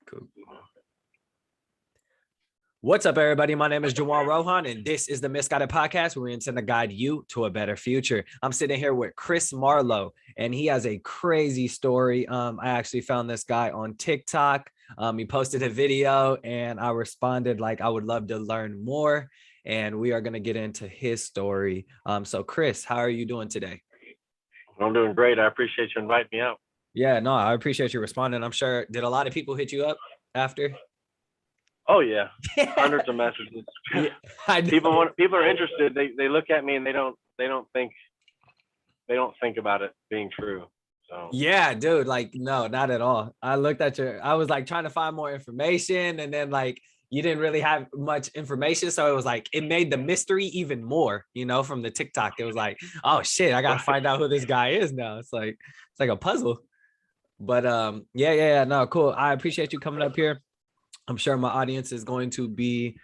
Cool. What's up, everybody? My name is Juwan Rohan, and this is the Misguided Podcast, where we intend to guide you to a better future. I'm sitting here with Chris Marlowe, and he has a crazy story. I actually found this guy on TikTok. He posted a video, and I responded like I would love to learn more, and we are going to get into his story. So, Chris, how are you doing today? I'm doing great. I appreciate you inviting me out. Yeah, no, I appreciate you responding. I'm sure. Did a lot of people hit you up after? Oh yeah, hundreds of messages. Yeah, people are interested. They look at me and they don't think about it being true. So yeah, dude, like no, not at all. I was like trying to find more information, and then like you didn't really have much information, so it was like it made the mystery even more, from the TikTok. It was like, oh shit, I gotta find out who this guy is now. It's like a puzzle. But yeah, no, cool. I appreciate you coming up here. I'm sure my audience is going to be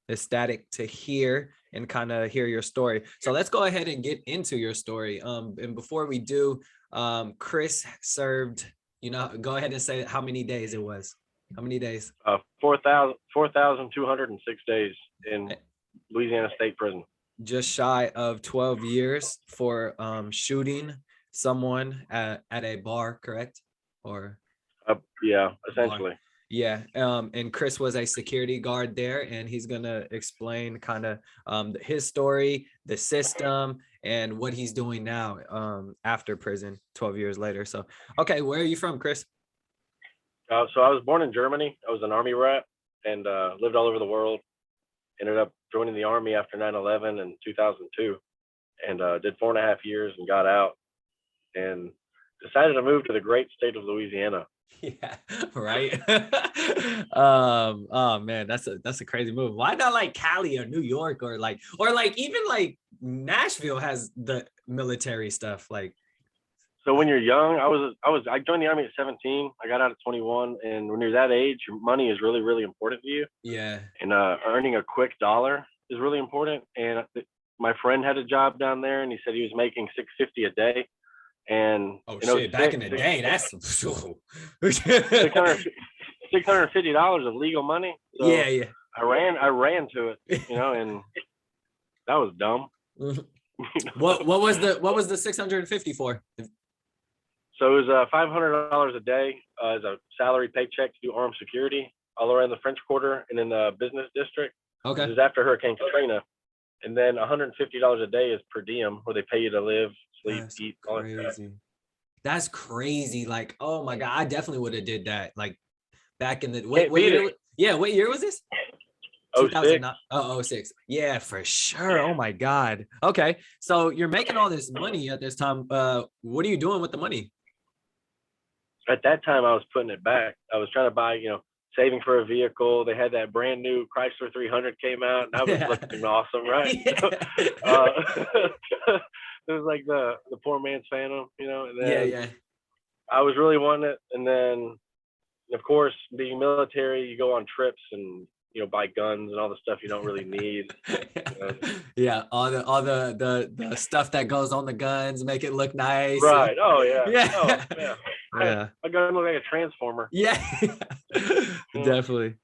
ecstatic to hear and kind of hear your story. So let's go ahead and get into your story. And before we do, Chris served, go ahead and say how many days it was. How many days? 4,206 days in Louisiana State Prison. Just shy of 12 years for shooting someone at a bar, correct? Or yeah, essentially. Bar. Yeah, and Chris was a security guard there, and he's gonna explain kind of his story, the system, and what he's doing now after prison 12 years later. So, okay, where are you from, Chris? So I was born in Germany. I was an Army rat and lived all over the world. Ended up joining the Army after 9/11 in 2002, and did 4.5 years and got out, and decided to move to the great state of Louisiana. Yeah, right. Oh man, that's a crazy move. Why not like Cali or New York or even like Nashville has the military stuff like. So when you're young, I joined the Army at 17. I got out at 21, and when you're that age, money is really, really important to you. Yeah. And earning a quick dollar is really important. And my friend had a job down there, and he said he was making $650 a day. And shit, back in the day, that's $650 of legal money. So yeah. I ran to it, and that was dumb. What was the 650 for? So it was $500 a day as a salary paycheck to do armed security all around the French Quarter and in the business district. Okay. This is after Hurricane Katrina. And then $150 a day is per diem, where they pay you to live, sleep, eat, all that stuff. That's crazy. Like, oh my God, I definitely would have did that. Like back in the what year? Yeah, what year was this? 06. Yeah, for sure. Oh my God. Okay. So you're making all this money at this time. What are you doing with the money? At that time, I was putting it back. I was trying to buy, saving for a vehicle. They had that brand new Chrysler 300 came out, and that was looking awesome, right? Yeah. So, it was like the poor man's Phantom, and then yeah. I was really wanting it. And then, of course, being military, you go on trips and, buy guns and all the stuff you don't really need. Yeah, all the stuff that goes on the guns, make it look nice. Right. Oh yeah. Yeah. Oh, yeah. Yeah. My gun look like a transformer. Yeah. Definitely.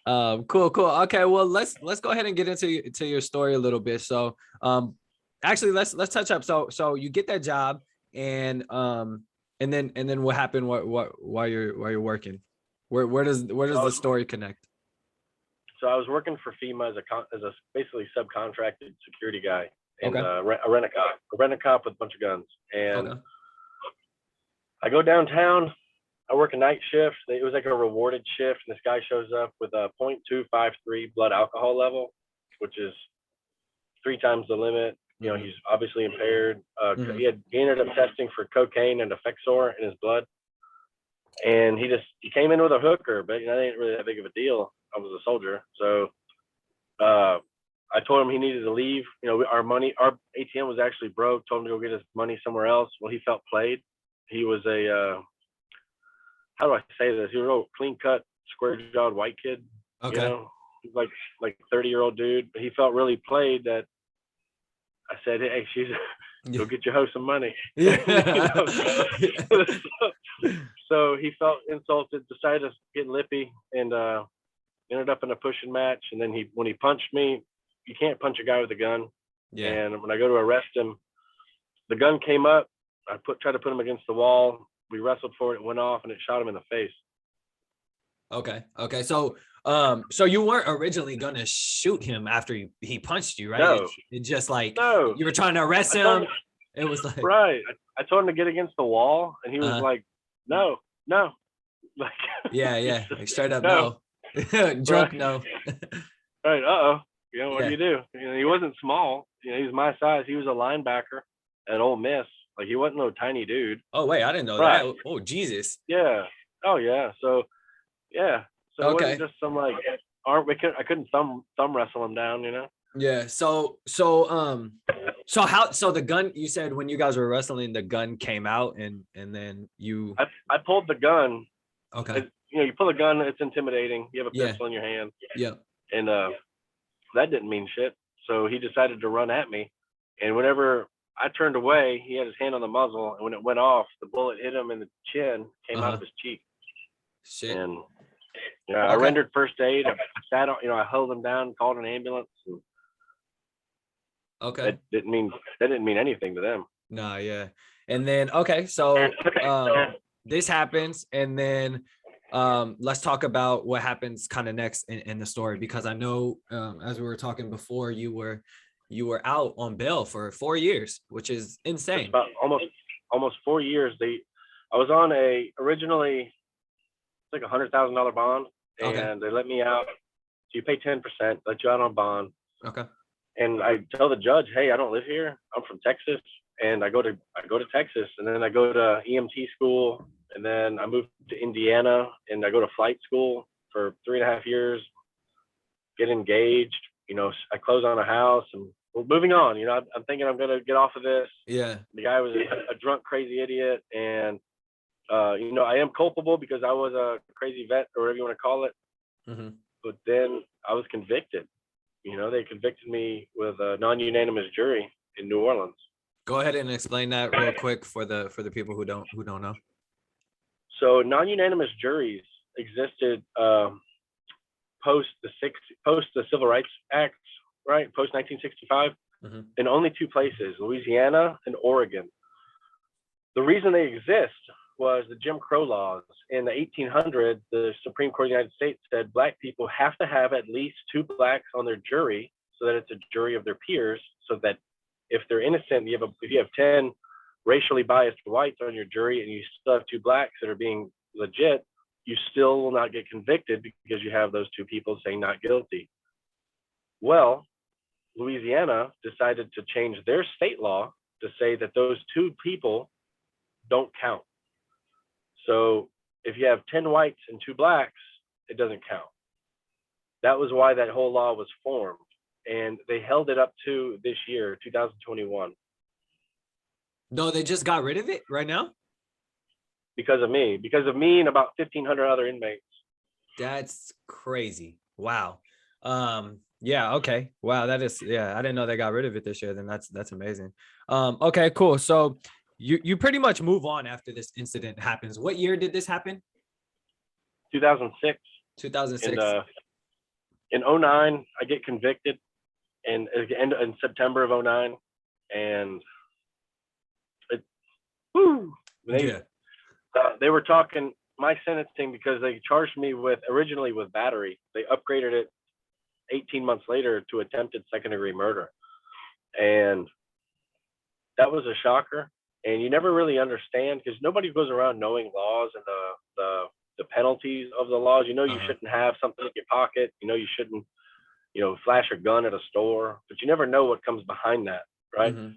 Cool. Okay, well let's go ahead and get into your story a little bit. So actually let's touch up. So you get that job and then what happened while you're working? Where does the story connect? So I was working for FEMA as a basically subcontracted security guy and Okay. a rent-a-cop with a bunch of guns. And Okay. I go downtown. I work a night shift. It was like a rewarded shift. And this guy shows up with a 0.253 blood alcohol level, which is 3 times the limit. Mm-hmm. He's obviously impaired. Mm-hmm. He ended up testing for cocaine and Effexor in his blood. And he came in with a hooker, but that ain't really that big of a deal. I was a soldier. So I told him he needed to leave. Our ATM was actually broke, told him to go get his money somewhere else. Well, he felt played. He was how do I say this? He was a real clean cut, square jawed white kid. Okay. Like 30-year-old dude. But he felt really played that I said, hey, Go get your hoe some money. Yeah. So he felt insulted, decided to get lippy, and ended up in a pushing match. And then when he punched me, you can't punch a guy with a gun. Yeah. And when I go to arrest him, the gun came up. I tried to put him against the wall. We wrestled for it. It went off, and it shot him in the face. Okay. So so you weren't originally gonna shoot him after he punched you, right? No. It just like No. you were trying to arrest him. It was like right. I told him to get against the wall, and he was like, no. Like yeah. Like straight up no. Drunk right. no. Right. What do you do? He wasn't small. He was my size. He was a linebacker at Ole Miss. Like he wasn't no tiny dude. Oh wait, I didn't know that. Oh Jesus. Yeah. Oh yeah. So yeah. So it wasn't just some like I couldn't thumb wrestle him down, Yeah. So the gun, you said when you guys were wrestling, the gun came out and then you I pulled the gun. Okay. You pull a gun, it's intimidating. You have a pistol in your hand. Yeah. And that didn't mean shit. So he decided to run at me. And whenever I turned away, he had his hand on the muzzle, and when it went off, the bullet hit him in the chin, came out of his cheek. Shit. And I rendered first aid. I sat on, I held him down, called an ambulance. And okay. That didn't mean anything to them. No, yeah. And then so this happens, and then let's talk about what happens kind of next in the story, because I know as we were talking before, you were out on bail for 4 years, which is insane. It's about almost 4 years. I was on originally it's like $100,000 bond, and they let me out. So you pay 10%, let you out on bond. Okay. And I tell the judge, hey, I don't live here. I'm from Texas, and I go to Texas, and then I go to EMT school, and then I moved to Indiana, and I go to flight school for 3.5 years. Get engaged, I close on a house, and we're moving on. I'm thinking I'm gonna get off of this. Yeah. The guy was a drunk, crazy idiot, and I am culpable because I was a crazy vet, or whatever you want to call it. Mm-hmm. But then I was convicted. They convicted me with a non-unanimous jury in New Orleans. Go ahead and explain that real quick for the people who don't know. So non-unanimous juries existed post the Civil Rights Act, right? Post 1965, in only 2 places, Louisiana and Oregon. The reason they exist was the Jim Crow laws. In the 1800s, the Supreme Court of the United States said Black people have to have at least 2 Blacks on their jury, so that it's a jury of their peers, so that if they're innocent, if you have 10 racially biased whites on your jury and you still have 2 Blacks that are being legit, you still will not get convicted because you have those 2 people saying not guilty. Well, Louisiana decided to change their state law to say that those 2 people don't count. So if you have 10 whites and 2 Blacks, it doesn't count. That was why that whole law was formed. And they held it up to this year, 2021. No, they just got rid of it right now? Because of me and about 1,500 other inmates. That's crazy. Wow. Yeah, okay. Wow, that is, I didn't know they got rid of it this year. Then that's amazing. Okay, cool. So you pretty much move on after this incident happens. What year did this happen? 2006. 2006. In 2009, I get convicted in September of 2009, and they were talking my sentencing because they charged me originally with battery. They upgraded it 18 months later to attempted second-degree murder, and that was a shocker. And you never really understand, because nobody goes around knowing laws and the penalties of the laws. You shouldn't have something in your pocket. You shouldn't, flash a gun at a store, but you never know what comes behind that, right? Mm-hmm.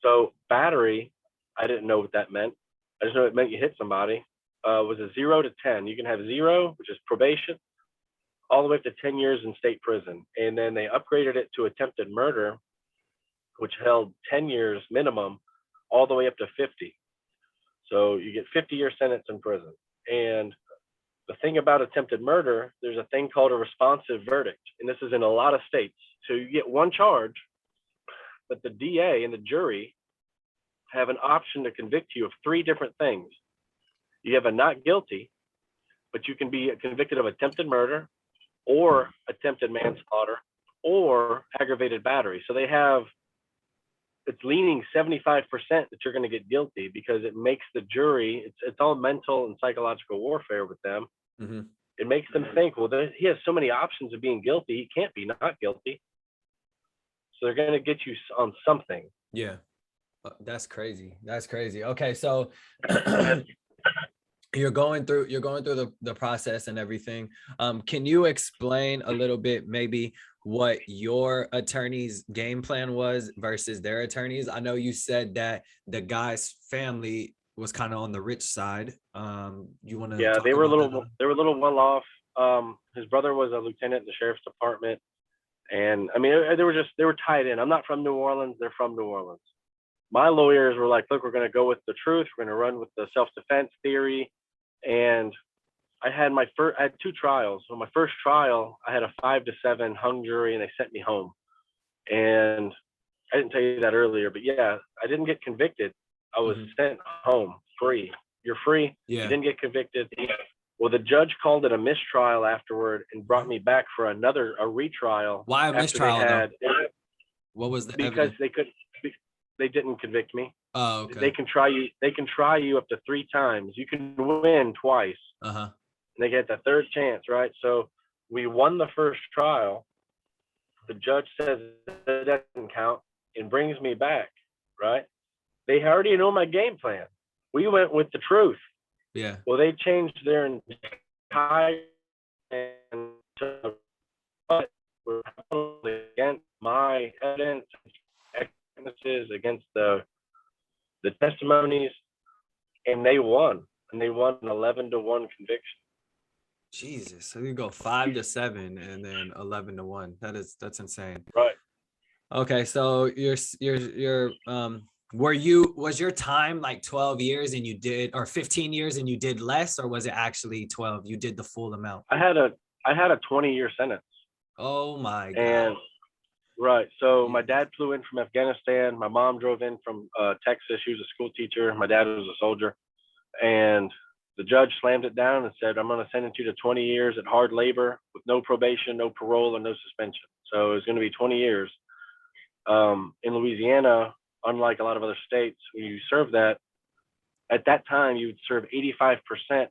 So battery, I didn't know what that meant. I just know it meant you hit somebody. Was a 0 to 10. You can have 0, which is probation, all the way up to 10 years in state prison. And then they upgraded it to attempted murder, which held 10 years minimum, all the way up to 50. So you get 50-year sentence in prison. And the thing about attempted murder, there's a thing called a responsive verdict. And this is in a lot of states. So you get one charge, but the DA and the jury have an option to convict you of 3 different things. You have a not guilty, but you can be convicted of attempted murder or attempted manslaughter or aggravated battery. So it's leaning 75% that you're going to get guilty, because it makes the jury, it's all mental and psychological warfare with them. Mm-hmm. It makes them think, well, he has so many options of being guilty, he can't be not guilty. So they're going to get you on something. Yeah. That's crazy. Okay. So you're going through the process and everything. Can you explain a little bit maybe what your attorney's game plan was versus their attorneys? I know you said that the guy's family was kind of on the rich side. You want to? Yeah, they were a little well off. His brother was a lieutenant in the sheriff's department, and I mean, they were tied in. I'm not from New Orleans; they're from New Orleans. My lawyers were like, "Look, we're going to go with the truth. We're going to run with the self-defense theory." And I had 2 trials. So my first trial, I had a 5-7 hung jury, and they sent me home. And I didn't tell you that earlier, but yeah, I didn't get convicted. I was sent home free. You're free. Yeah. You didn't get convicted. Well, the judge called it a mistrial afterward and brought me back for a retrial. Why a mistrial? What was the because evidence? They didn't convict me. Oh, okay. They can try you up to 3 times. You can win twice. Uh-huh. And they get the 3rd chance, right? So we won the first trial. The judge says that doesn't count and brings me back, right? They already know my game plan. We went with the truth. Yeah. Well, they changed their entire plan to what were against my evidence, against the testimonies, and they won. And they won an 11-1 conviction. Jesus. So you go 5-7 and then 11-1. That's insane. Right. Okay. So was your time like 12 years and you did, or 15 years and you did less, or was it actually 12? You did the full amount. I had a 20-year sentence. Oh my God. And right. So my dad flew in from Afghanistan. My mom drove in from Texas. She was a school teacher. My dad was a soldier. And the judge slammed it down and said, I'm going to sentence you to 20 years at hard labor with no probation, no parole, and no suspension. So it's going to be 20 years. In Louisiana, unlike a lot of other states, when you serve that, at that time, you would serve 85%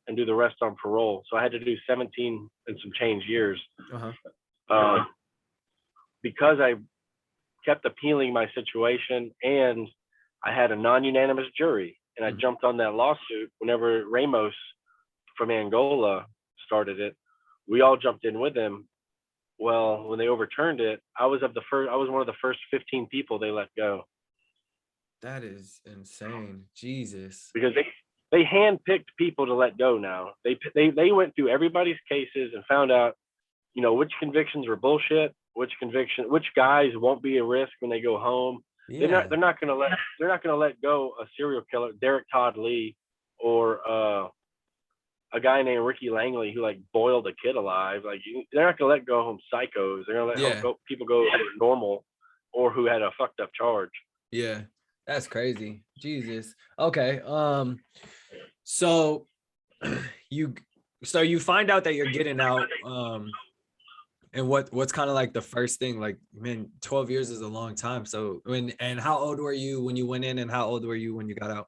and do the rest on parole. So I had to do 17 and some change years. Uh-huh. Because I kept appealing my situation, and I had a non-unanimous jury, and I jumped on that lawsuit whenever Ramos from Angola started it. We all jumped in with him. Well, when they overturned it, I was one of the first 15 people they let go. That is insane. Jesus. Because they handpicked people to let go now. They went through everybody's cases and found out, which convictions were bullshit, which guys won't be a risk when they go home. Yeah. They're not gonna let go a serial killer, Derek Todd Lee, or a guy named Ricky Langley who boiled a kid alive. They're not gonna let go home psychos. They're gonna let people go normal, or who had a fucked up charge. Yeah, that's crazy. Jesus. Okay. So you find out that you're getting out. And what's kind of like the first thing, 12 years is a long time. So and how old were you when you went in, and how old were you when you got out?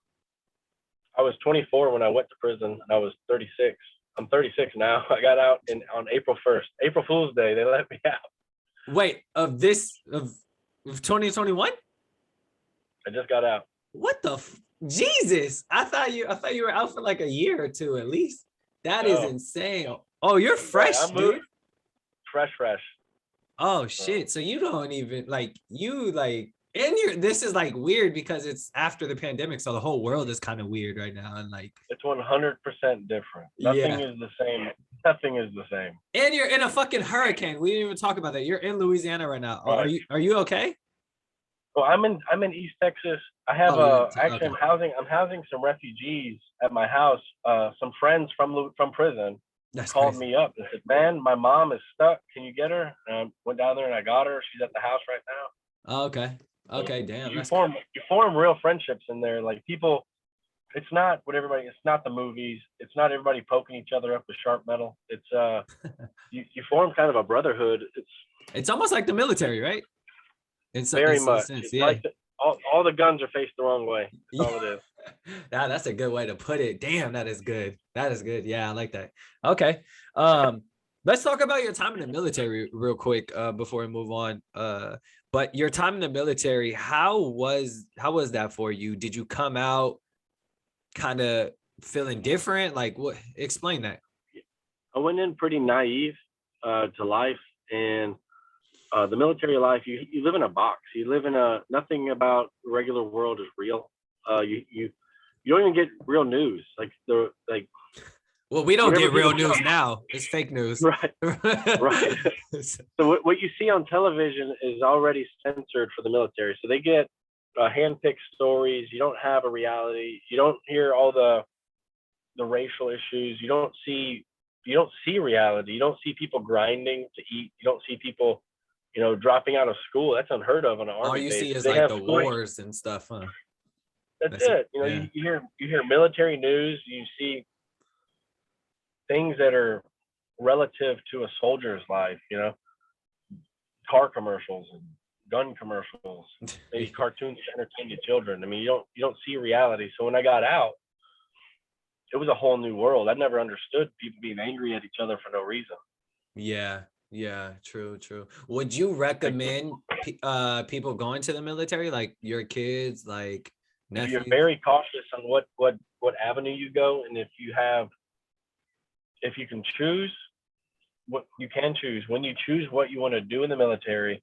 I was 24 when I went to prison. I was 36. I'm 36 now. I got out on April 1st. April Fool's Day, they let me out. Wait, of 2021? I just got out. What the Jesus? I thought you were out for a year or two at least. That is insane. Oh, you're fresh, dude. Fresh. Oh shit. So you don't even this is weird because it's after the pandemic, so the whole world is kind of weird right now, and it's 100% different. Nothing is the same. Nothing is the same. And you're in a fucking hurricane. We didn't even talk about that. You're in Louisiana right now. Right. Are you okay? Well, I'm in East Texas. I have actually okay. I'm housing some refugees at my house. Some friends from prison. That's called crazy. me up and said, "Man, my mom is stuck. Can you get her?" And I went down there and I got her. She's at the house right now. Oh, okay. Okay, damn. You form real friendships in there. Like people, it's not the movies. It's not everybody poking each other up with sharp metal. It's you form kind of a brotherhood. It's almost like the military, right? Very in some much. sense, It's yeah. like all the guns are faced the wrong way. That's all it is. That's a good way to put it. Damn, that is good. That is good. Yeah, I like that. Okay. Let's talk about your time in the military real quick before we move on. But your time in the military, how was that for you? Did you come out kind of feeling different? Like what? Explain that. I went in pretty naive to life, and the military life. You live in a box. You live in nothing about the regular world is real. You don't even get real news. Well, we don't get real news now. It's fake news. Right. Right. So what you see on television is already censored for the military. So they get hand-picked stories. You don't have a reality. You don't hear all the racial issues. You don't see reality. You don't see people grinding to eat. You don't see people, dropping out of school. That's unheard of on an army all you base. see is they like the wars and stuff, huh? That's it. Yeah. You hear military news. You see things that are relative to a soldier's life. Car commercials and gun commercials, maybe cartoons to entertain your children. I mean, you don't see reality. So when I got out, it was a whole new world. I never understood people being angry at each other for no reason. Yeah, true. Would you recommend people going to the military, like your kids, like nephews? You're very cautious on what avenue you go, and if you can choose what you can choose, when you choose what you want to do in the military,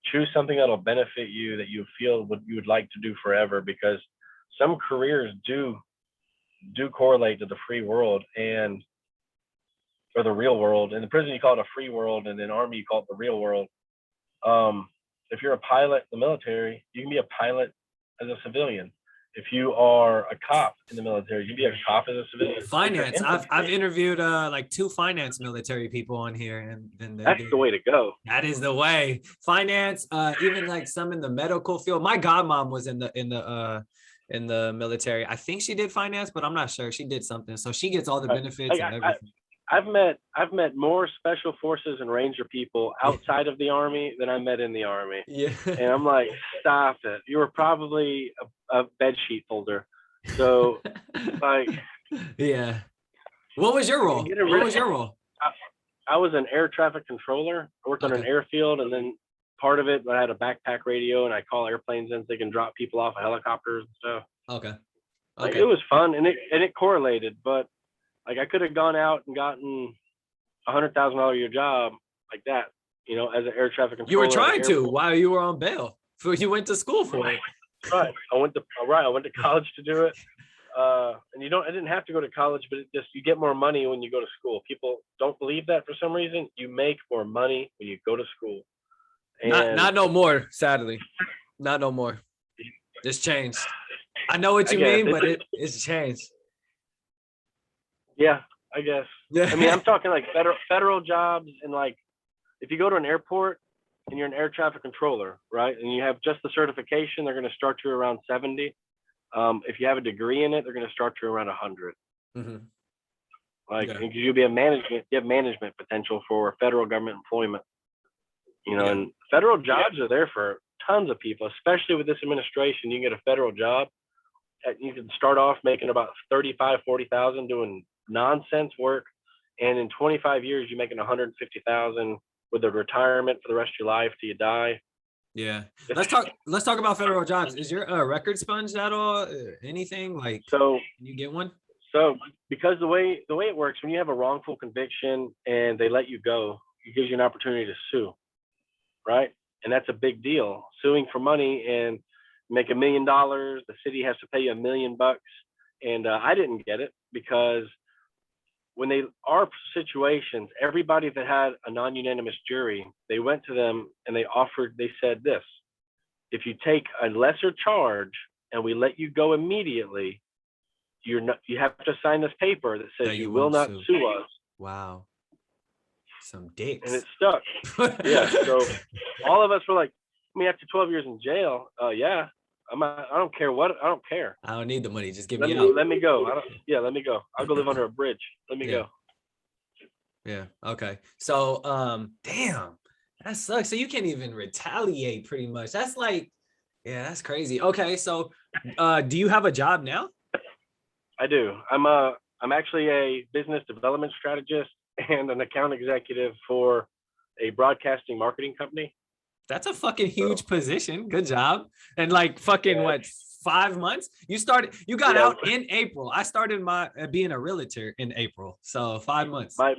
choose something that'll benefit you, that you feel what you would like to do forever, because some careers do correlate to the free world or the real world. In the prison, you call it a free world, and in Army, you call it the real world. If you're a pilot in the military, you can be a pilot as a civilian. If you are a cop in the military, you can be a cop as a civilian. Finance. I've interviewed like 2 finance military people on here, and that's the way to go. That is the way. Finance, even like some in the medical field. My godmom was in the military. I think she did finance, but I'm not sure. She did something, so she gets all the benefits and everything. I've met more special forces and ranger people outside of the Army than I met in the Army. Yeah. And I'm like, stop it. You were probably a bed sheet holder. So like, yeah. What was your role? I was an air traffic controller. I worked on an airfield, and then part of it, I had a backpack radio, and I call airplanes in so they can drop people off of helicopters and stuff. Okay. Like, it was fun, and it correlated, but like I could have gone out and gotten $100,000 a year job like that, as an air traffic controller. You were trying to while you were on bail. So you went to school for it. Right. I went to college to do it. And I didn't have to go to college, but you get more money when you go to school. People don't believe that for some reason. You make more money when you go to school. And not no more, sadly. Not no more. It's changed. I know what you mean, but it's changed. Yeah, I guess. Yeah. I mean, I'm talking like federal jobs, and like if you go to an airport and you're an air traffic controller, right, and you have just the certification, they're going to start you around 70. If you have a degree in it, they're going to start you around 100. Mm-hmm. Like, because you have management potential for federal government employment. And federal jobs are there for tons of people, especially with this administration. You can get a federal job. You can start off making about 35, 40,000 doing nonsense work, and in 25 years you're making 150,000 with a retirement for the rest of your life till you die. Yeah. Let's talk about federal jobs. Is your record sponged at all? Anything like, so you get one? So because the way it works, when you have a wrongful conviction and they let you go, it gives you an opportunity to sue, right? And that's a big deal. Suing for money and make $1 million, the city has to pay you $1 million. And I didn't get it because when they are situations, everybody that had a non-unanimous jury, they went to them and they said this: if you take a lesser charge and we let you go immediately, you have to sign this paper that says you will not sue us. Wow. Some dicks. And it stuck. Yeah. So all of us were like, I mean, after 12 years in jail, yeah, I don't care what, I don't care. I don't need the money. Just get Let me me out. let me go. Let me go. I'll go live under a bridge. Let me Yeah. go. Yeah. Okay. So, damn, that sucks. So you can't even retaliate pretty much. That's like, yeah, that's crazy. Okay. So, do you have a job now? I do. I'm actually a business development strategist and an account executive for a broadcasting marketing company. That's a fucking huge position. Good job. And like fucking what, 5 months? You got out in April. I started my being a realtor in April. So 5 months. My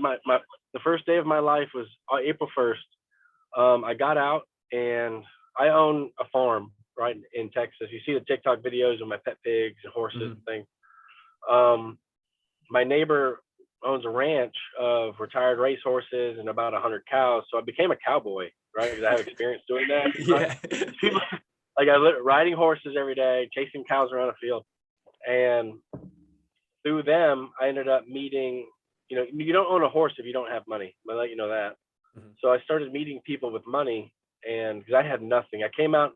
the first day of my life was April 1st. I got out and I own a farm right in Texas. You see the TikTok videos of my pet pigs and horses and things. My neighbor owns a ranch of retired race horses and about 100 cows. So I became a cowboy, right? Because I have experience doing that. Yeah. People, like I riding horses every day, chasing cows around a field. And through them, I ended up meeting, you don't own a horse if you don't have money. I'll let you know that. So I started meeting people with money, and because I had nothing, I came out,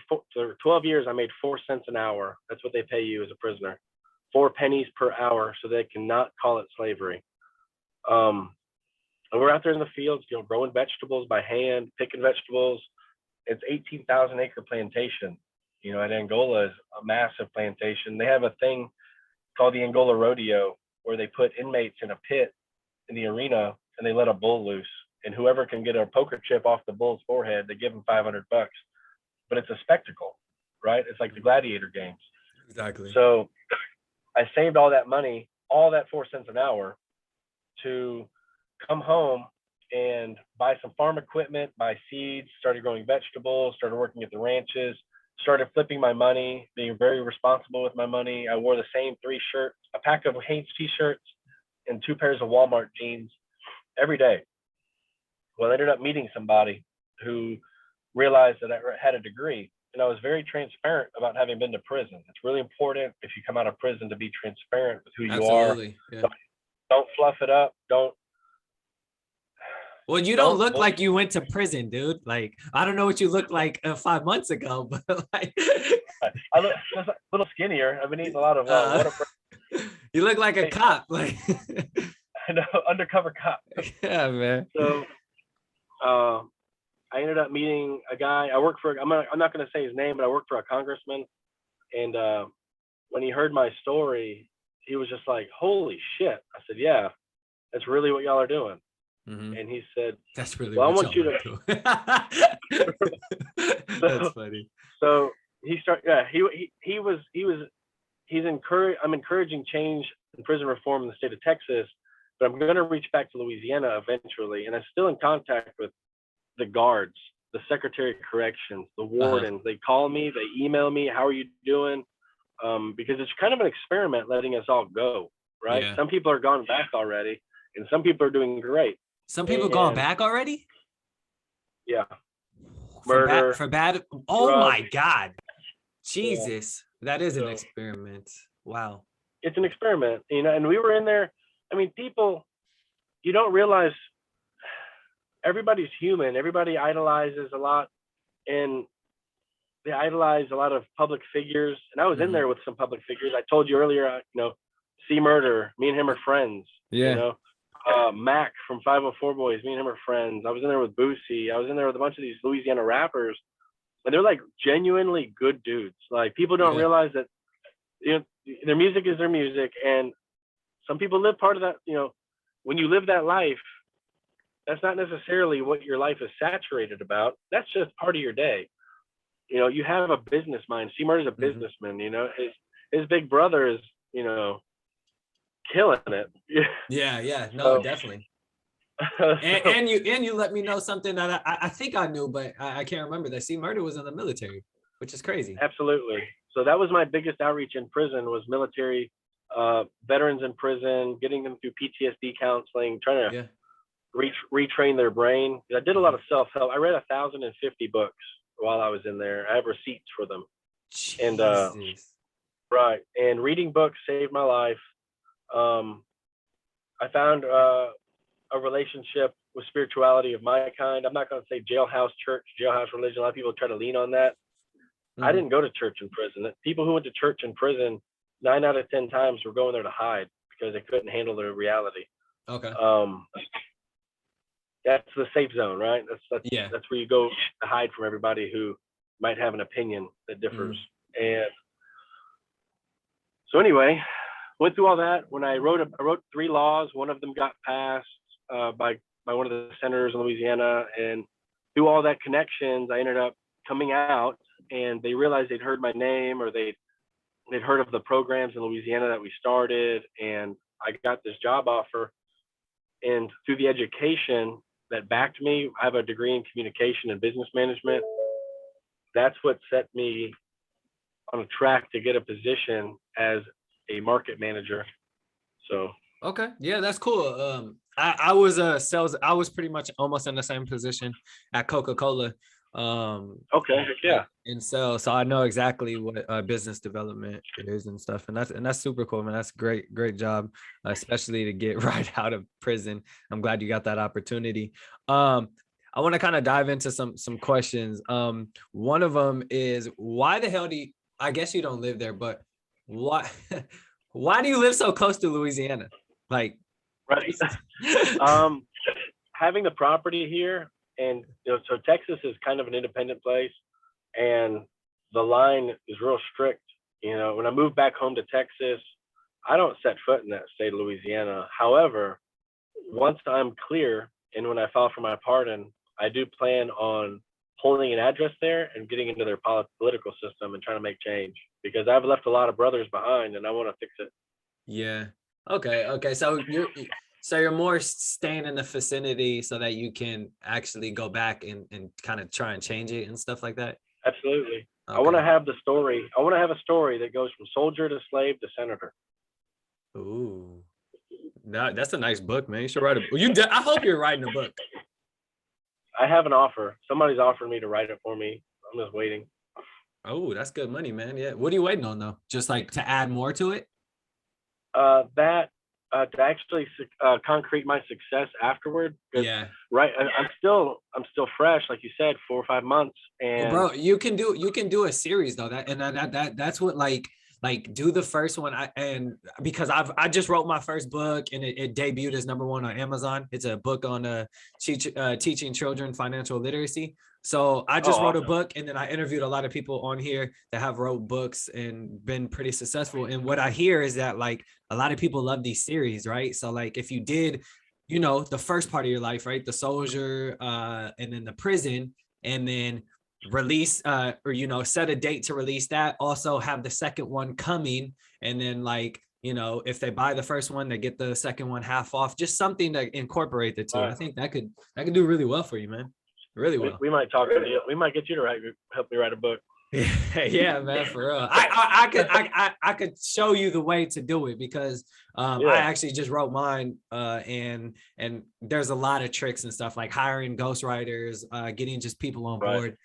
for 12 years, I made 4 cents an hour. That's what they pay you as a prisoner. 4 pennies per hour, so they cannot call it slavery. And we're out there in the fields, growing vegetables by hand, picking vegetables. It's 18,000 acre plantation. At Angola is a massive plantation. They have a thing called the Angola Rodeo, where they put inmates in a pit in the arena and they let a bull loose. And whoever can get a poker chip off the bull's forehead, they give them $500. But it's a spectacle, right? It's like the gladiator games. Exactly. So I saved all that money, all that 4 cents an hour, to come home and buy some farm equipment, buy seeds, started growing vegetables, started working at the ranches, started flipping my money, being very responsible with my money. I wore the same 3 shirts, a pack of Hanes t-shirts and 2 pairs of Walmart jeans every day. Well, I ended up meeting somebody who realized that I had a degree, and I was very transparent about having been to prison. It's really important if you come out of prison to be transparent with who you Absolutely. are. Yeah. Don't fluff it up. Well, you don't look like you went to prison, dude. Like, I don't know what you looked like 5 months ago, but like, I look just a little skinnier. I've been eating a lot of water. You look like a cop, like I know, undercover cop. Yeah, man. So, I ended up meeting a guy. I work for. I'm not going to say his name, but I work for a congressman. And when he heard my story, he was just like, "Holy shit!" I said, "Yeah, that's really what y'all are doing." And he said, "That's really well, what I want you to." That's funny. So he started. Yeah, I'm encouraging change in prison reform in the state of Texas, but I'm going to reach back to Louisiana eventually, and I'm still in contact with the guards, the Secretary of Corrections, the wardens. They call me, they email me, "How are you doing?" Because it's kind of an experiment letting us all go, right? Yeah. Some people are gone back already, and some people are doing great. Some people gone back already? Yeah. Murder. For bad. Oh drugs. My God. Jesus. Yeah. That is an experiment. Wow. It's an experiment, and we were in there. I mean, people, you don't realize everybody's human. Everybody idolizes a lot, and they idolize a lot of public figures. And I was in there with some public figures. I told you earlier, C Murder, me and him are friends. Yeah. Mac from 504 Boys, me and him are friends. I was in there with Boosie. I was in there with a bunch of these Louisiana rappers, and they're like genuinely good dudes. Like, people don't realize that, their music is their music, and some people live part of that. When you live that life, that's not necessarily what your life is saturated about. That's just part of your day. You have a business mind. C Murder's a businessman. His big brother is, killing it. Yeah. No, definitely. And you let me know something that I think I knew, but I can't remember, that C Murder was in the military, which is crazy. Absolutely. So that was my biggest outreach in prison, was military veterans in prison, getting them through PTSD counseling, trying to retrain their brain. I did a lot of self-help. I read 1,050 books while I was in there. I have receipts for them. Jesus. And right. And reading books saved my life. I found a relationship with spirituality of my kind. I'm not going to say jailhouse church, jailhouse religion. A lot of people try to lean on that. I didn't go to church in prison. People who went to church in prison, 9 out of 10 times were going there to hide because they couldn't handle their reality. Okay. That's the safe zone, right? Yeah. That's where you go to hide from everybody who might have an opinion that differs. And so anyway, went through all that. When I wrote 3 laws, one of them got passed by one of the senators in Louisiana, and through all that connections, I ended up coming out, and they realized they'd heard my name, or they'd heard of the programs in Louisiana that we started, and I got this job offer. And through the education that backed me, I have a degree in communication and business management. That's what set me on a track to get a position as a market manager. So okay, yeah, that's cool. I was a sales. I was pretty much almost in the same position at Coca-Cola. Okay, yeah. In sales, so I know exactly what business development is and stuff, and that's super cool, man. That's great job, especially to get right out of prison. I'm glad you got that opportunity. I want to kind of dive into some questions. One of them is, why the hell I guess you don't live there, but why do you live so close to Louisiana? Like, right. Having the property here, and so Texas is kind of an independent place, and the line is real strict. When I moved back home to Texas, I don't set foot in that state of Louisiana. However, once I'm clear and when I file for my pardon, I do plan on holding an address there and getting into their political system and trying to make change, because I've left a lot of brothers behind and I want to fix it. Yeah. Okay. So you're more staying in the vicinity so that you can actually go back and kind of try and change it and stuff like that. Absolutely. Okay. I want to have the story. I want to have a story that goes from soldier to slave to senator. Ooh, that's a nice book, man. You should write I hope you're writing a book. I have an offer. Somebody's offered me to write it for me. I'm just waiting. Oh, that's good money, man. Yeah. What are you waiting on though? Just like to add more to it? To actually concrete my success afterward. Yeah. Right. I'm still fresh, like you said, 4 or 5 months. And well, bro, you can do a series though. That's what do the first one. Because I just wrote my first book and it debuted as #1 on Amazon. It's a book on teaching children financial literacy. So I just wrote a book, and then I interviewed a lot of people on here that have wrote books and been pretty successful. And what I hear is that like a lot of people love these series, right? So like if you did, the first part of your life, right? The soldier, and then the prison, and then release or set a date to release that, also have the second one coming, and then if they buy the first one, they get the second one half off, just something to incorporate the two. I think that could do really well for you, man. Really well. We might talk to you. We might get you to help me write a book. Yeah, man, for real. I could show you the way to do it, because I actually just wrote mine, and there's a lot of tricks and stuff, like hiring ghostwriters, getting just people on board.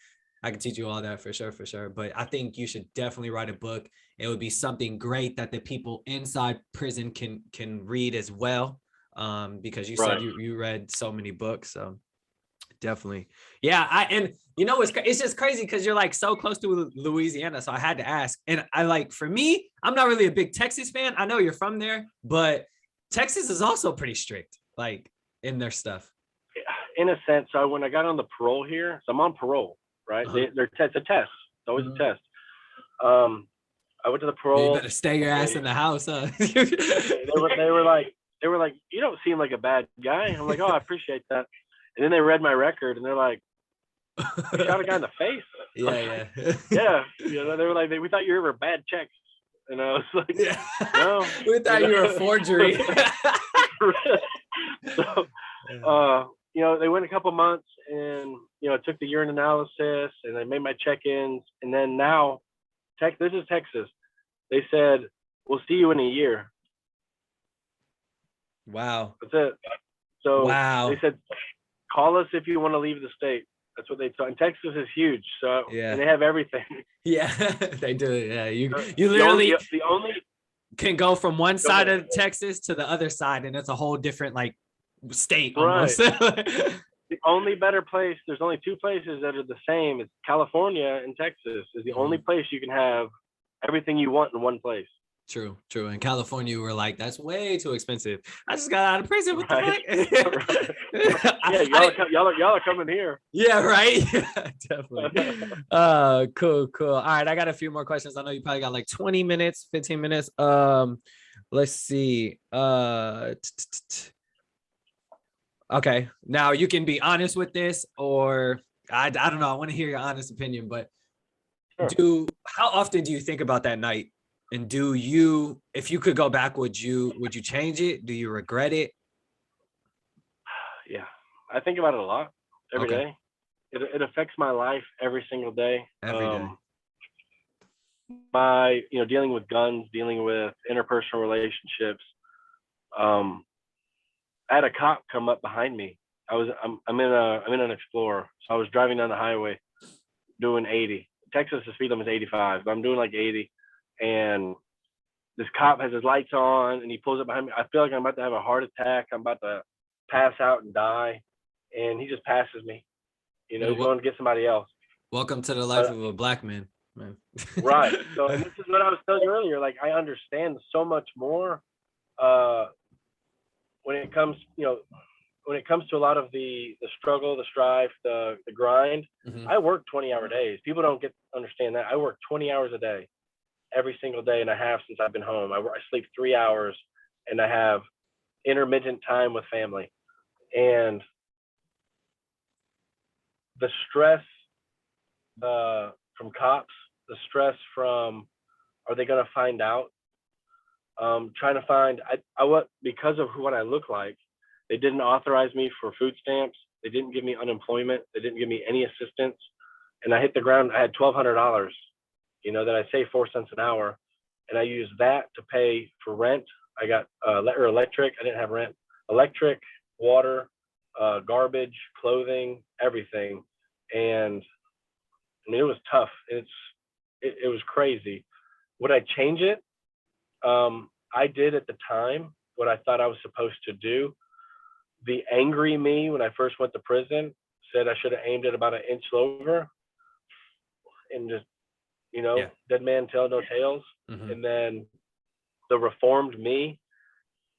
I can teach you all that for sure. But I think you should definitely write a book. It would be something great that the people inside prison can read as well, because you said you read so many books. So definitely. Yeah. It's just crazy because you're like so close to Louisiana. So I had to ask. And for me, I'm not really a big Texas fan. I know you're from there, but Texas is also pretty strict, like in their stuff. In a sense. So when I got on the parole here, so I'm on parole, right? Uh-huh. It's a test. It's always a test. I went to the parole. You better stay your ass in the house, huh? they were like, you don't seem like a bad guy. I'm like, oh, I appreciate that. And then they read my record and they're like, you shot a guy in the face. Yeah. Yeah. They were like, we thought you were bad checks. And I was like, no. We thought you were a forgery. So, they went a couple months and, took the urine analysis and they made my check-ins. And then now, this is Texas. They said, we'll see you in a year. Wow. That's it. So they said, call us if you want to leave the state. That's what they thought. And Texas is huge. So and they have everything. Yeah, they do. Yeah. You literally the only can go from one side of Texas to the other side, and it's a whole different state Right. almost. The only better place, there's only two places that are the same. It's California and Texas is the only place you can have everything you want in one place. True. In California, we're like, that's way too expensive. I just got out of prison. What the fuck? Yeah, y'all are coming here. Yeah, right. Yeah, definitely. Cool. All right, I got a few more questions. I know you probably got like 20 minutes, 15 minutes. Let's see. Okay, now you can be honest with this, or I don't know. I want to hear your honest opinion, but how often do you think about that night? And if you could go back, would you change it? Do you regret it? Yeah, I think about it a lot every day. It affects my life every single day. Every day. My, dealing with guns, dealing with interpersonal relationships. I had a cop come up behind me. I'm in an Explorer, so I was driving down the highway doing 80. Texas, the speed limit is 85, but I'm doing like 80, and this cop has his lights on, and he pulls up behind me. I feel like I'm about to have a heart attack. I'm about to pass out and die, and he just passes me. He's going to get somebody else. Welcome to the life of a black man. Right. So, and this is what I was telling you earlier. Like, I understand so much more when it comes, to a lot of the struggle, the strife, the grind. Mm-hmm. I work 20-hour days. People don't understand that. I work 20 hours a day, every single day, and I have since I've been home. I sleep 3 hours, and I have intermittent time with family. And the stress from cops, the stress from, are they going to find out? Trying to find, because of what I look like, they didn't authorize me for food stamps. They didn't give me unemployment. They didn't give me any assistance. And I hit the ground. I had $1,200, that I saved 4 cents an hour. And I used that to pay for rent. I got electric. I didn't have rent. Electric, water, garbage, clothing, everything. And I mean, it was tough. It was crazy. Would I change it? I did at the time what I thought I was supposed to do. The angry me when I first went to prison said I should have aimed it about an inch lower and just, dead man tell no tales. Mm-hmm. And then the reformed me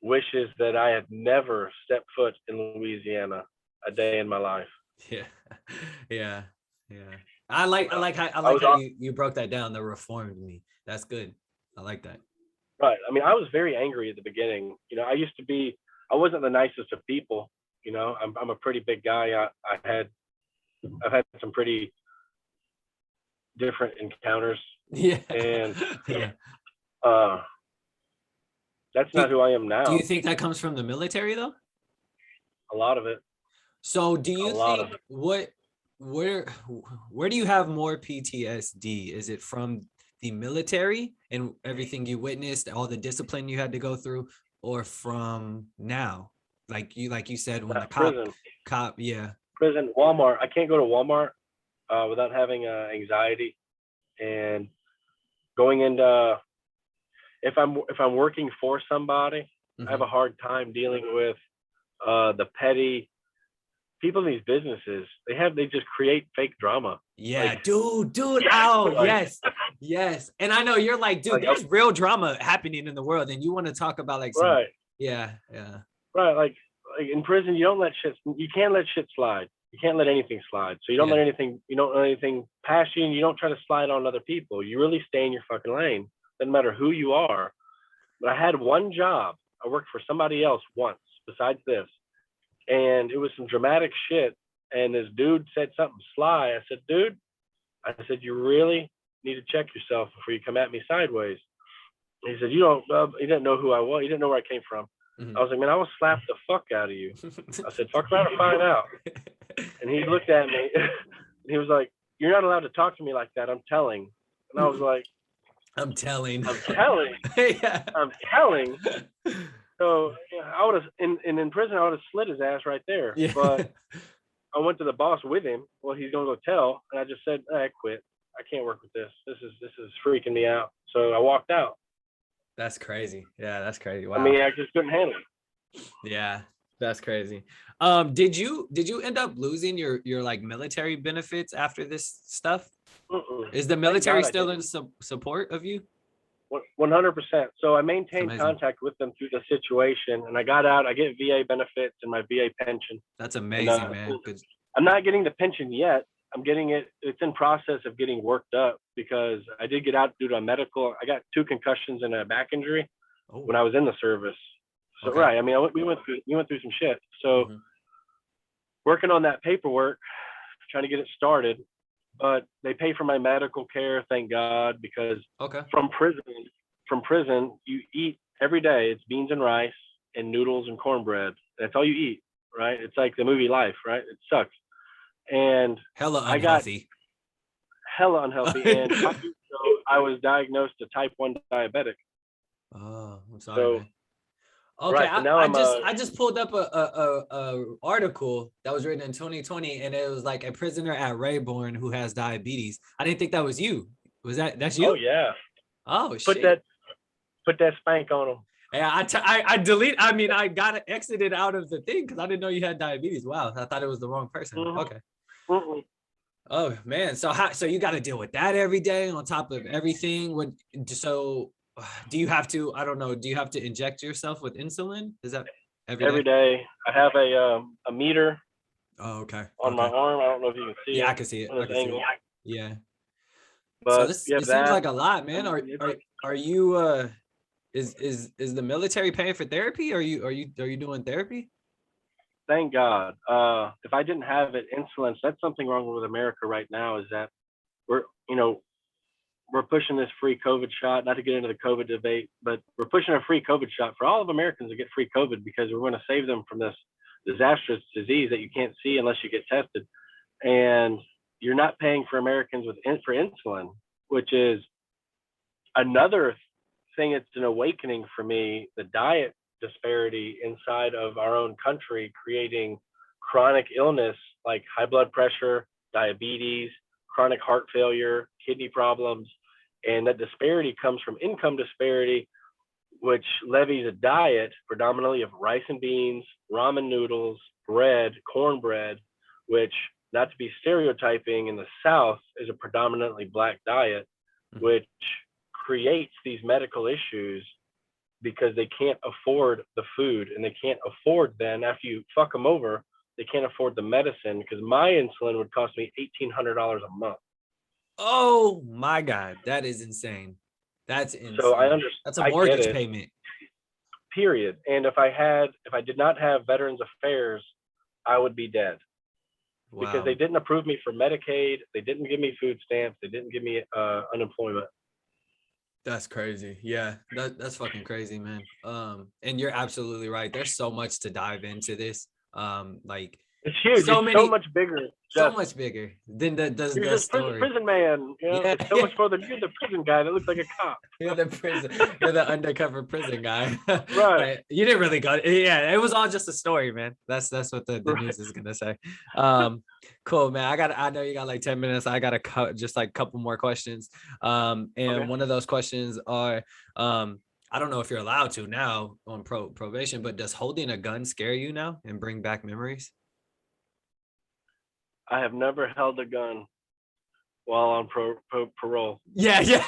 wishes that I had never stepped foot in Louisiana a day in my life. Yeah. I like how you broke that down. The reformed me. That's good. I like that. Right. I mean, I was very angry at the beginning. I wasn't the nicest of people. I'm a pretty big guy. I've had some pretty different encounters. Yeah. And that's not who I am now. Do you think that comes from the military though? A lot of it. So do you think where do you have more PTSD? Is it from the military and everything you witnessed, all the discipline you had to go through, or from now? Like you said, when the cop, yeah. Prison, Walmart. I can't go to Walmart without having anxiety, and going into, if I'm working for somebody, mm-hmm. I have a hard time dealing with the petty people in these businesses. They just create fake drama. Yeah, like, dude. Oh, like, yes. And I know you're like, dude, there's real drama happening in the world, and you want to talk about like some, right. Yeah. Right, like in prison, you can't let shit slide. You can't let anything slide. So you don't let anything pass you, and you don't try to slide on other people. You really stay in your fucking lane. Doesn't matter who you are. But I had one job. I worked for somebody else once besides this, and it was some dramatic shit. And this dude said something sly. I said, dude, you really need to check yourself before you come at me sideways. And he said, he didn't know who I was. He didn't know where I came from. Mm-hmm. I was like, man, I will slap the fuck out of you. I said, fuck around and find out. And he looked at me and he was like, you're not allowed to talk to me like that. I'm telling. And I was like, I'm telling. Yeah. I'm telling. So I would have, in prison, I would have slit his ass right there. Yeah. But I went to the boss with him. Well, he's going to go tell. And I just said, I quit. I can't work with this. This is freaking me out. So I walked out. That's crazy. Yeah, that's crazy. Wow. I mean, I just couldn't handle it. Yeah. That's crazy. Did you end up losing your like military benefits after this stuff? Mm-mm. Is the Thank military God I still didn't. in support of you? 100%. So I It's maintained amazing. contact with them through the situation, and I got out. I get VA benefits and my VA pension. That's And amazing, man. Good. I'm not getting the pension yet. I'm getting it. It's in process of getting worked up because I did get out due to a medical. I got 2 concussions and a back injury Oh, when I was in the service. So okay. right. I mean, we went through some shit. So working on that paperwork, trying to get it started. But they pay for my medical care, thank God, because Okay. from prison, you eat every day. It's beans and rice and noodles and cornbread. That's all you eat, right? It's like the movie Life, right? It sucks. And Hella I got unhealthy. hella unhealthy. And 5 years ago, I was diagnosed a type 1 diabetic. Oh, I'm sorry, So, man. Okay, right. So now I just pulled up a article that was written in 2020, and it was like a prisoner at Rayborn who has diabetes. I didn't think that was you. That's oh, you? yeah. Oh Put shit. that, put that spank on them. Yeah, I delete. I mean, I got exited out of the thing because I didn't know you had diabetes. Wow, I thought it was the wrong person. Mm-hmm. Okay. Mm-hmm. Oh man, so you got to deal with that every day on top of everything. So do you have to? I don't know. Do you have to inject yourself with insulin? Is that every Every day? day. I have a meter Oh, okay. on my Okay. arm. I don't know if you can see Yeah, I it can see it. on I this can see angle, it. Yeah. So but this you have it seems that. like a lot, man. Are you is the military paying for therapy? Are you doing therapy? Thank God. If I didn't have it, insulin. That's something wrong with America right now. Is that we're you know we're pushing this free COVID shot. Not to get into the COVID debate, but we're pushing a free COVID shot for all of Americans to get free COVID because we're going to save them from this disastrous disease that you can't see unless you get tested. And you're not paying for Americans for insulin, which is another thing. It's an awakening for me. The diet disparity inside of our own country, creating chronic illness like high blood pressure, diabetes, chronic heart failure, kidney problems. And that disparity comes from income disparity, which levies a diet predominantly of rice and beans, ramen noodles, bread, cornbread, which, not to be stereotyping, in the South is a predominantly Black diet, which creates these medical issues because they can't afford the food, and they can't afford, then after you fuck them over, they can't afford the medicine, because my insulin would cost me $1,800 a month. Oh my God, that is insane. That's So I insane. understand. That's a I get mortgage it. payment. Period. And if I did not have Veterans Affairs, I would be dead. Because Wow. they didn't approve me for Medicaid. They didn't give me food stamps. They didn't give me unemployment. That's crazy. Yeah, that's fucking crazy, man. And you're absolutely right. There's so much to dive into this. Like It's huge. so It's so many, much bigger. so much bigger than You're the just story. prison man. Yeah, It's so much more than you're the prison guy that looks like a cop. you're the prison, you're the undercover prison guy. Right. Right. You didn't really go. Yeah, it was all just a story, man. That's what the Right. news is gonna say. Cool, man. I know you got like 10 minutes. I got a just like a couple more questions. And Okay. one of those questions are, I don't know if you're allowed to now on probation, but does holding a gun scare you now and bring back memories? I have never held a gun while on parole. Yeah, yeah.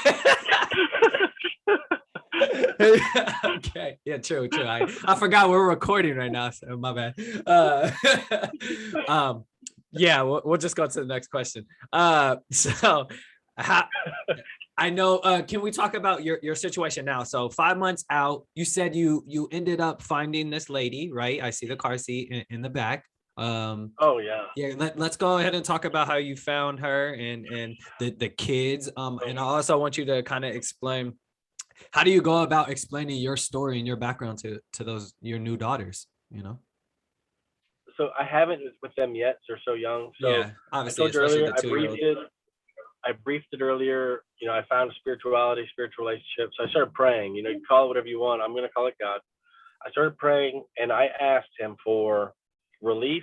Okay. Yeah, true. I forgot we're recording right now, so my bad. Yeah, we'll just go to the next question. So how I know, can we talk about your situation now? So 5 months out, you said you ended up finding this lady, right? I see the car seat in the back. Oh yeah. Yeah, let's go ahead and talk about how you found her and the kids. And I also want you to kind of explain, how do you go about explaining your story and your background to those your new daughters, you know? So I haven't with them yet. They're so young. So Yeah, I obviously, told you especially earlier, the 2-year-old. I briefed it earlier. I found spirituality, spiritual relationships. So I started praying. You call it whatever you want. I'm going to call it God. I started praying, and I asked him for release,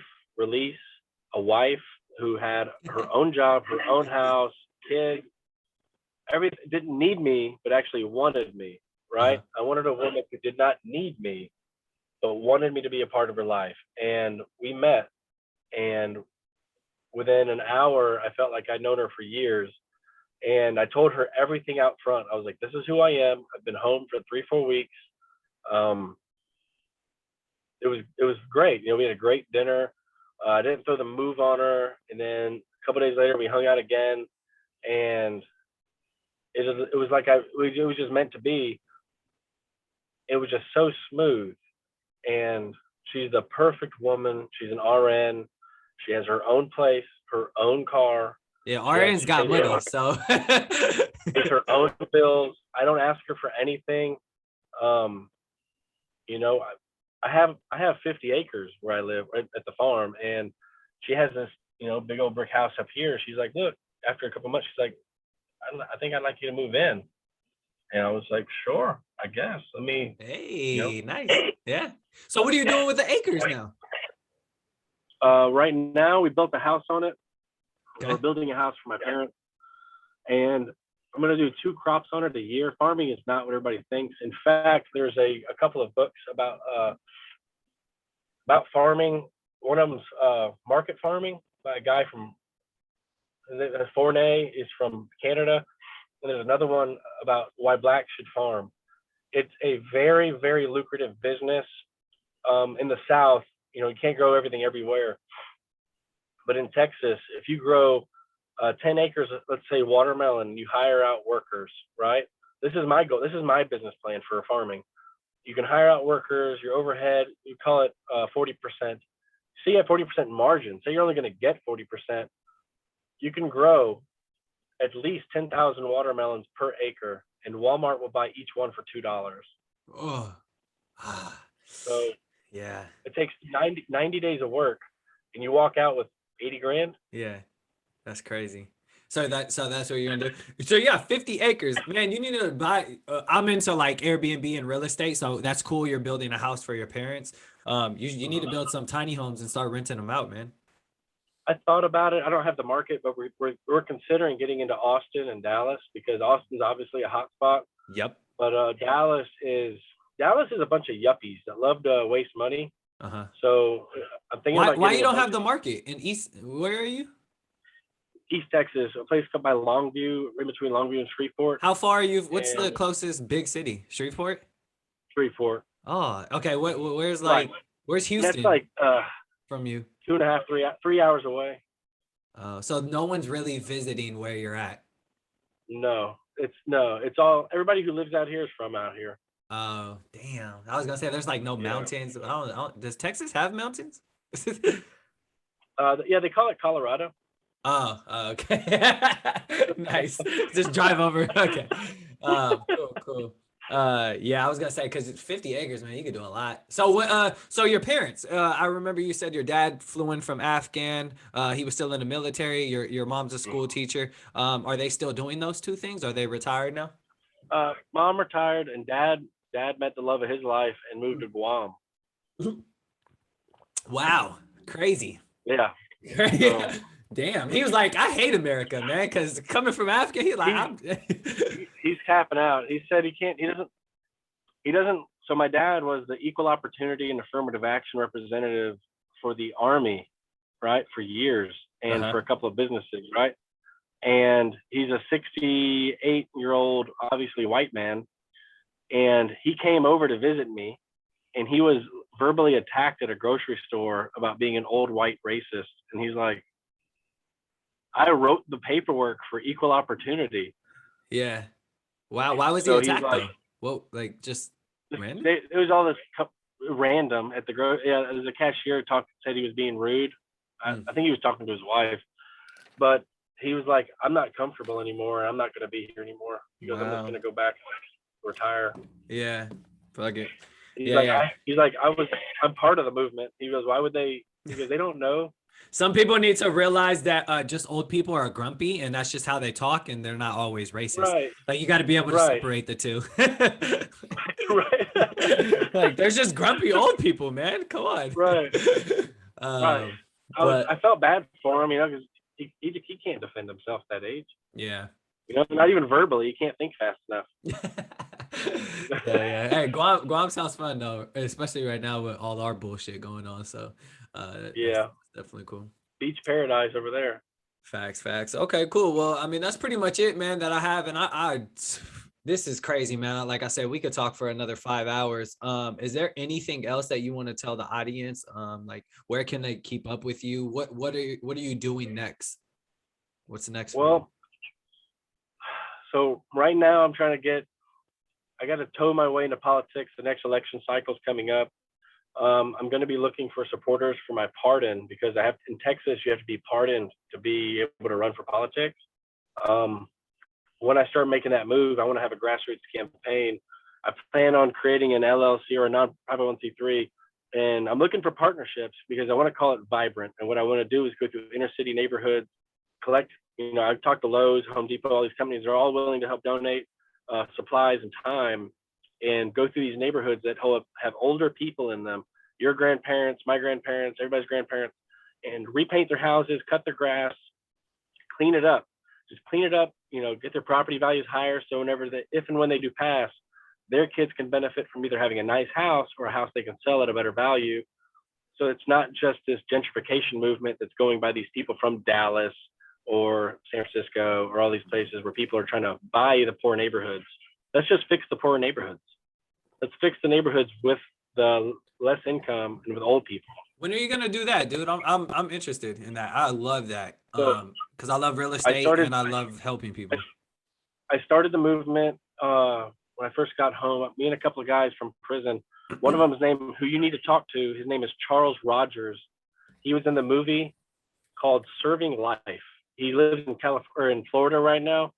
a wife who had her own job, her own house, kids, everything, didn't need me, but actually wanted me, right? I wanted a woman who did not need me, but wanted me to be a part of her life. And we met, and within an hour, I felt like I'd known her for years. And I told her everything out front. I was like, this is who I am. I've been home for 3-4 weeks. It was great. We had a great dinner. I didn't throw the move on her. And then a couple days later, we hung out again. And it was like it was just meant to be. It was just so smooth. And she's the perfect woman. She's an RN. She has her own place, her own car. Yeah, RN's got money, so it's her own bills. I don't ask her for anything. I have 50 acres where I live, right at the farm, and she has this, big old brick house up here. She's like, look, after a couple months, she's like, I think I'd like you to move in. And I was like, sure, I guess. Let me. Hey, nice. Yeah. So what are you doing with the acres now? Right now, we built a house on it. Okay. We're building a house for my parents, and I'm going to do 2 crops on it a year. Farming is not what everybody thinks. In fact, there's a couple of books about farming. One of them's Market Farming by a guy from Fournay is from Canada. And there's another one about why blacks should farm. It's a very, very lucrative business. In the South, you can't grow everything everywhere. But in Texas, if you grow 10 acres, let's say watermelon, you hire out workers, right? This is my goal. This is my business plan for farming. You can hire out workers, your overhead, you call it 40%. Say you have 40% margin. Say you're only going to get 40%. You can grow at least 10,000 watermelons per acre, and Walmart will buy each one for $2. Oh. So yeah, it takes 90 days of work, and you walk out with 80 grand. Yeah, that's crazy. So that's what you're gonna do. So yeah, 50 acres, man. You need to buy. I'm into like Airbnb and real estate, so that's cool. You're building a house for your parents. You need to build some tiny homes and start renting them out, man. I thought about it. I don't have the market, but we're considering getting into Austin and Dallas, because Austin's obviously a hot spot. Yep. But Dallas is a bunch of yuppies that love to waste money. So I'm thinking about why you don't have the market in East. Where are you? East Texas, a place called by Longview, in between Longview and Shreveport. How far are you? What's the closest big city? Shreveport. Shreveport. Oh, okay. Where's like where's Houston? That's like from you. 2.5, 3 hours away. Oh, so no one's really visiting where you're at. No, it's all, everybody who lives out here is from out here. Oh, damn. I was gonna say there's like no mountains. I don't, does Texas have mountains? Yeah, they call it Colorado. Oh, okay. Nice. Just drive over. Okay. Cool. Yeah, I was gonna say, because it's 50 acres, man, you could do a lot. So your parents, I remember you said your dad flew in from Afghan. He was still in the military. Your mom's a school teacher. Are they still doing those 2 things? Are they retired now? Mom retired, and dad met the love of his life and moved to Guam. Wow, crazy. Yeah. So, damn, he was like, I hate America, man, because coming from Africa, he's tapping out. He said he doesn't. So my dad was the equal opportunity and affirmative action representative for the Army, right, for years, and for a couple of businesses, right? And he's a 68-year-old, obviously white man, and he came over to visit me, and he was verbally attacked at a grocery store about being an old white racist, and he's like, I wrote the paperwork for equal opportunity. Yeah. Wow. Why was he attacked though? Well, like just random? It was all this random at the the cashier said he was being rude. I think he was talking to his wife, but he was like, I'm not comfortable anymore. I'm not going to be here anymore. He goes, I'm just going to go back and retire. Yeah. Fuck it. He's like, I'm part of the movement. He goes, why would they? Because they don't know. Some people need to realize that just old people are grumpy, and that's just how they talk, and they're not always racist. Right. Like you got to be able to separate the two. Right. Like there's just grumpy old people, man. Come on. Right. Right. I felt bad for him, because he can't defend himself at that age. Yeah. Not even verbally. He can't think fast enough. Yeah. Hey, Guam sounds fun though, especially right now with all our bullshit going on. So, that's Yeah, definitely cool. beach paradise over there. Facts. Okay, cool. Well, I mean, that's pretty much it, man, that I have. And this is crazy, man. Like I said, we could talk for another 5 hours. Is there anything else that you want to tell the audience? Like where can they keep up with you? What are you doing next? What's next for you? Well, so right now I got to toe my way into politics. The next election cycle's coming up. I'm going to be looking for supporters for my pardon because in Texas, you have to be pardoned to be able to run for politics. When I start making that move, I want to have a grassroots campaign. I plan on creating an LLC or a non-501c3, and I'm looking for partnerships because I want to call it vibrant. And what I want to do is go through inner city neighborhoods, collect, I've talked to Lowe's, Home Depot, all these companies are all willing to help donate supplies and time, and go through these neighborhoods that have older people in them, your grandparents, my grandparents, everybody's grandparents, and repaint their houses, cut their grass, clean it up. Just clean it up, get their property values higher. So if and when they do pass, their kids can benefit from either having a nice house or a house they can sell at a better value. So it's not just this gentrification movement that's going by these people from Dallas or San Francisco or all these places where people are trying to buy the poor neighborhoods. Let's just fix the poor neighborhoods. Let's fix the neighborhoods with the less income and with old people. When are you gonna do that, dude? I'm interested in that. I love that. So Because I love real estate and I love helping people. I started the movement when I first got home. Me and a couple of guys from prison. One of them is named, who you need to talk to. His name is Charles Rogers. He was in the movie called Serving Life. He lives in California, in Florida right now.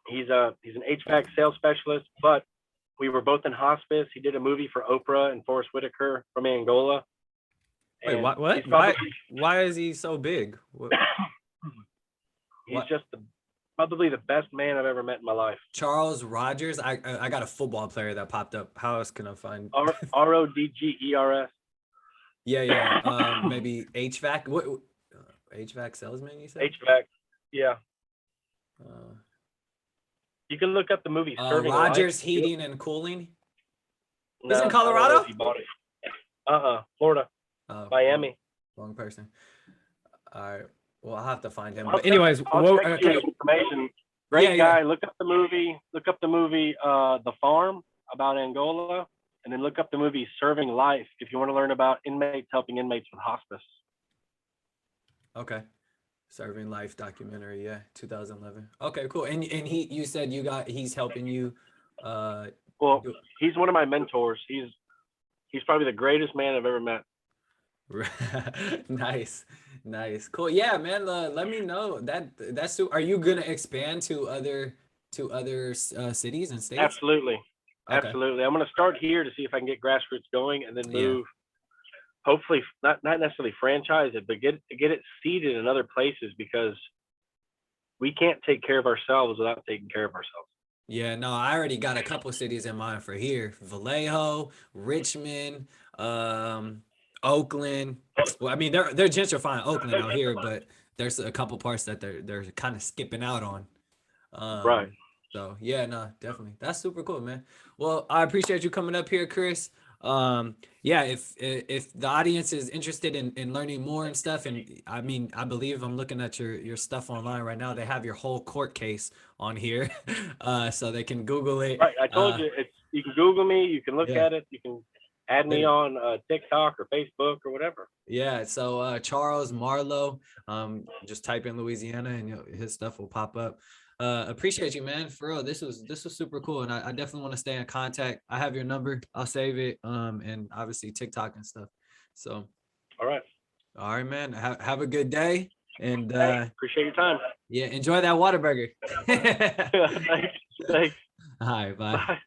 He's an HVAC sales specialist, but we were both in hospice. He did a movie for Oprah and Forrest Whitaker from Angola. Wait, what? Why is he so big? He's just probably the best man I've ever met in my life. Charles Rogers. I got a football player that popped up. How else can I find? Rodgers. Yeah. Maybe HVAC. What? HVAC salesman? You said HVAC. Yeah. You can look up the movie Serving Rogers Life. Heating and Cooling. No, is it Colorado? He bought it. Florida. Miami. Wrong person. All right. Well, I'll have to find him. But anyways, information. Great guy. Look up the movie. The Farm, about Angola, and then look up the movie Serving Life if you want to learn about inmates helping inmates with hospice. Okay. Serving Life documentary, 2011. Okay, cool. And you said he's helping you. Well, he's one of my mentors. He's probably the greatest man I've ever met. Nice, cool. Yeah, man. Let me know that's. Are you gonna expand to other cities and states? Absolutely. Okay. Absolutely. I'm gonna start here to see if I can get grassroots going, and then move. Hopefully, not necessarily franchise it, but get it seeded in other places, because we can't take care of ourselves without taking care of ourselves. Yeah, no, I already got a couple cities in mind for here: Vallejo, Richmond, Oakland. Well, I mean, they're gentrifying Oakland out here, but there's a couple parts that they're kind of skipping out on. Right. So yeah, no, definitely. That's super cool, man. Well, I appreciate you coming up here, Chris. If the audience is interested in learning more and stuff, and I mean, I believe I'm looking at your stuff online right now. They have your whole court case on here, so they can Google it. Right. I told you, you can Google me, you can look at it, you can add me on TikTok or Facebook or whatever. Yeah. So Charles Marlowe, just type in Louisiana and his stuff will pop up. Appreciate you, man. For real, this was super cool, and I definitely want to stay in contact. I have your number. I'll save it. And obviously TikTok and stuff. So. All right, man. Have a good day, and appreciate your time. Yeah, enjoy that Whataburger. Thanks. All right, bye.